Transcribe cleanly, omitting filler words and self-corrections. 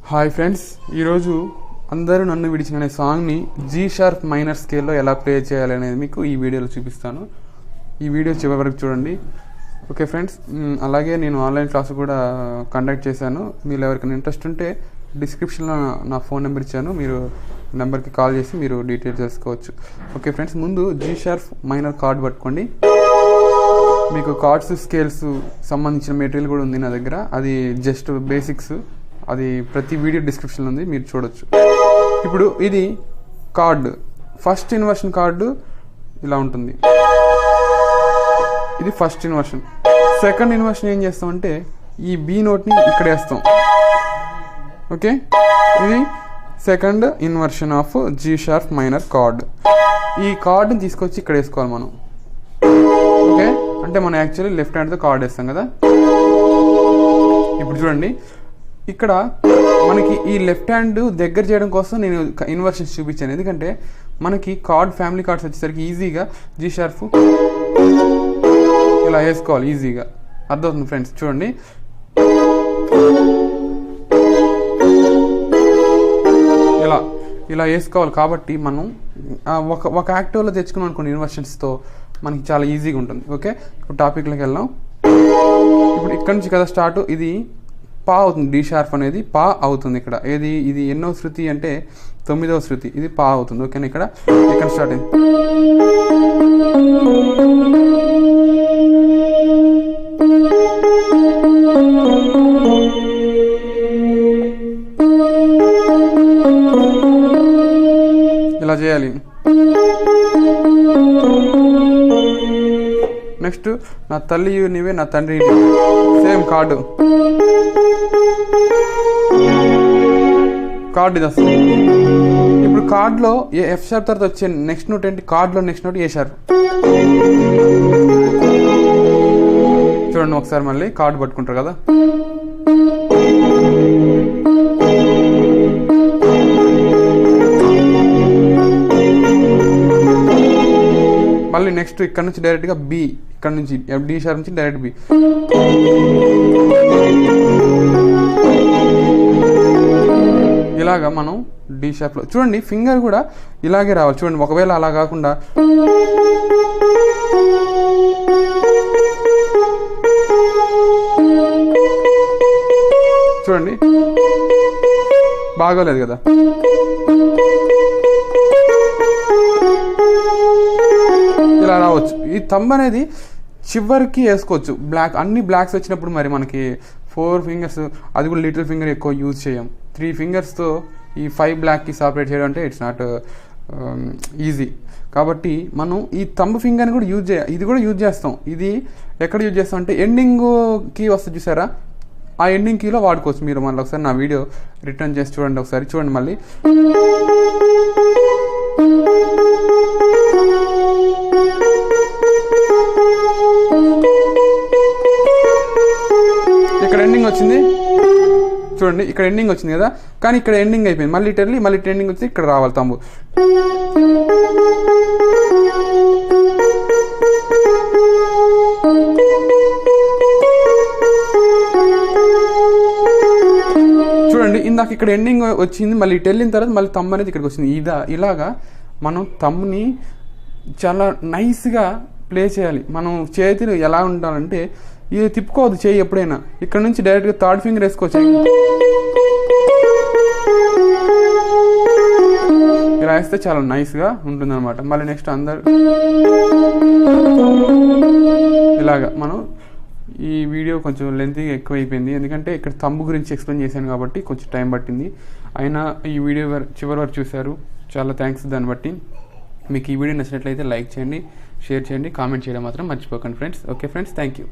Hi friends, ఈరోజు అందరూ నన్ను విడిచిన అనే సాంగ్ని జీ షార్ప్ మైనర్ స్కేల్లో ఎలా ప్లే చేయాలి అనేది మీకు ఈ వీడియోలో చూపిస్తాను. ఈ వీడియో చివరి వరకు చూడండి. ఓకే ఫ్రెండ్స్, అలాగే నేను ఆన్లైన్ క్లాస్ కూడా కండక్ట్ చేశాను. మీరు ఎవరికైనా ఇంట్రెస్ట్ ఉంటే డిస్క్రిప్షన్లో నా ఫోన్ నెంబర్ ఇచ్చాను, మీరు నెంబర్కి కాల్ చేసి మీరు డీటెయిల్స్ తెలుసుకోవచ్చు. ఓకే ఫ్రెండ్స్, ముందు జీ షార్ప్ మైనర్ కార్డ్ పట్టుకోండి. మీకు కార్డ్స్ స్కేల్స్ సంబంధించిన మెటీరియల్ కూడా ఉంది నా దగ్గర. అది జస్ట్ బేసిక్స్, అది ప్రతి వీడియో డిస్క్రిప్షన్లో ఉంది, మీరు చూడొచ్చు. ఇప్పుడు ఇది కార్డు, ఫస్ట్ ఇన్వర్షన్ కార్డు ఇలా ఉంటుంది. ఇది ఫస్ట్ ఇన్వర్షన్. సెకండ్ ఇన్వర్షన్ ఏం చేస్తామంటే ఈ బి నోట్ని ఇక్కడ వేస్తాం. ఓకే, ఇది second inversion of G sharp minor chord. ఈ కార్డుని తీసుకొచ్చి ఇక్కడ వేసుకోవాలి మనం. ఓకే, అంటే మనం యాక్చువల్లీ లెఫ్ట్ హ్యాండ్తో కార్డ్ వేస్తాం కదా. ఇప్పుడు చూడండి, ఇక్కడ మనకి ఈ లెఫ్ట్ హ్యాండ్ దగ్గర చేయడం కోసం నేను ఇన్వర్షన్స్ చూపించాను. ఎందుకంటే మనకి కార్డ్ ఫ్యామిలీ కార్డ్స్ వచ్చేసరికి ఈజీగా జీ షార్ప్ ఇలా వేసుకోవాలి, ఈజీగా అర్థమవుతుంది ఫ్రెండ్స్. చూడండి, ఇలా ఇలా వేసుకోవాలి. కాబట్టి మనం ఒక యాక్టివ్లో తెచ్చుకున్నాం అనుకోండి ఇన్వర్షన్స్తో, మనకి చాలా ఈజీగా ఉంటుంది. ఓకే, ఇప్పుడు టాపిక్లోకి వెళ్దాం. ఇప్పుడు ఇక్కడ నుంచి కదా స్టార్ట్, ఇది పా అవుతుంది. డి షార్ప్ అనేది పా అవుతుంది. ఇక్కడ ఏది, ఇది ఎన్నో శృతి అంటే 9వ శృతి, ఇది పా అవుతుంది. ఓకేనా, ఇక్కడ స్టార్ట్ అయింది. ఇలా చేయాలి. నెక్స్ట్, నా తల్లి నీవే నా తండ్రి, సేమ్ కార్డు ఇది వస్తుంది. ఇప్పుడు కార్డులో ఏ ఎఫ్ షార్ప్ తర్వాత వచ్చే నెక్స్ట్ నోట్ ఏంటి, కార్డులో నెక్స్ట్ నోట్ ఏ షార్ప్. చూడండి ఒకసారి, మళ్ళీ కార్డు పట్టుకుంటారు కదా. మళ్ళీ నెక్స్ట్ ఇక్కడ నుంచి డైరెక్ట్గా బి, ఇక్కడ నుంచి డి షార్ప్ నుంచి డైరెక్ట్ బి. ఇలాగా మనం డి షార్ప్లో చూడండి, ఫింగర్ కూడా ఇలాగే రావాలి. చూడండి, ఒకవేళ అలా కాకుండా చూడండి, బాగోలేదు కదా. ఇలా రావచ్చు. ఈ థంబ్ అనేది చివరికి వేసుకోవచ్చు. అన్ని బ్లాక్స్ వచ్చినప్పుడు మరి మనకి 4 ఫింగర్స్, అది కూడా లిటిల్ ఫింగర్ ఎక్కువ యూజ్ చేయం. 3 ఫింగర్స్తో ఈ 5 బ్లాక్కి సపరేట్ చేయడం అంటే ఇట్స్ నాట్ ఈజీ. కాబట్టి మనం ఈ థంబ్ ఫింగర్ని కూడా ఇది కూడా యూజ్ చేస్తాం. ఇది ఎక్కడ యూజ్ చేస్తాం అంటే ఎండింగ్ కీ వస్తుంది చూసారా, ఆ ఎండింగ్ కీలో వాడుకోవచ్చు. మీరు మళ్ళీ ఒకసారి నా వీడియో రిటర్న్ చేసి చూడండి, ఒకసారి చూడండి మళ్ళీ. ఇక్కడ ఎండింగ్ వచ్చింది చూడండి, ఇక్కడ ఎండింగ్ వచ్చింది కదా, కానీ ఇక్కడ ఎండింగ్ అయిపోయింది. మళ్ళీ టెర్లీ, మళ్ళీ ఎండింగ్ వచ్చి ఇక్కడ రావాలి తంబు. చూడండి, ఇందాక ఇక్కడ ఎండింగ్ వచ్చింది, మళ్ళీ టెల్లిన తర్వాత మళ్ళీ తమ్ము అనేది ఇక్కడికి వచ్చింది. ఇలాగా మనం తమ్ముని చాలా నైస్గా ప్లే చేయాలి. మనం చేతులు ఎలా ఉండాలంటే ఇది తిప్పుకోవద్దు చేయి ఎప్పుడైనా. ఇక్కడ నుంచి డైరెక్ట్గా థర్డ్ ఫింగర్ వేసుకోవచ్చు. ఇలా వేస్తే చాలా నైస్గా ఉంటుంది అనమాట. మళ్ళీ నెక్స్ట్ అందరు ఇలాగా మనం ఈ వీడియో కొంచెం లెంతీగా ఎక్కువ అయిపోయింది, ఎందుకంటే ఇక్కడ థంబ్ గురించి ఎక్స్ప్లెయిన్ చేశాను కాబట్టి కొంచెం టైం పట్టింది. అయినా ఈ వీడియో చివరి వరకు చూశారు, చాలా థ్యాంక్స్. దాన్ని బట్టి మీకు ఈ వీడియో నచ్చినట్లయితే లైక్ చేయండి, షేర్ చేయండి, కామెంట్ చేయడం మాత్రం మర్చిపోకండి friends. Okay friends, thank you.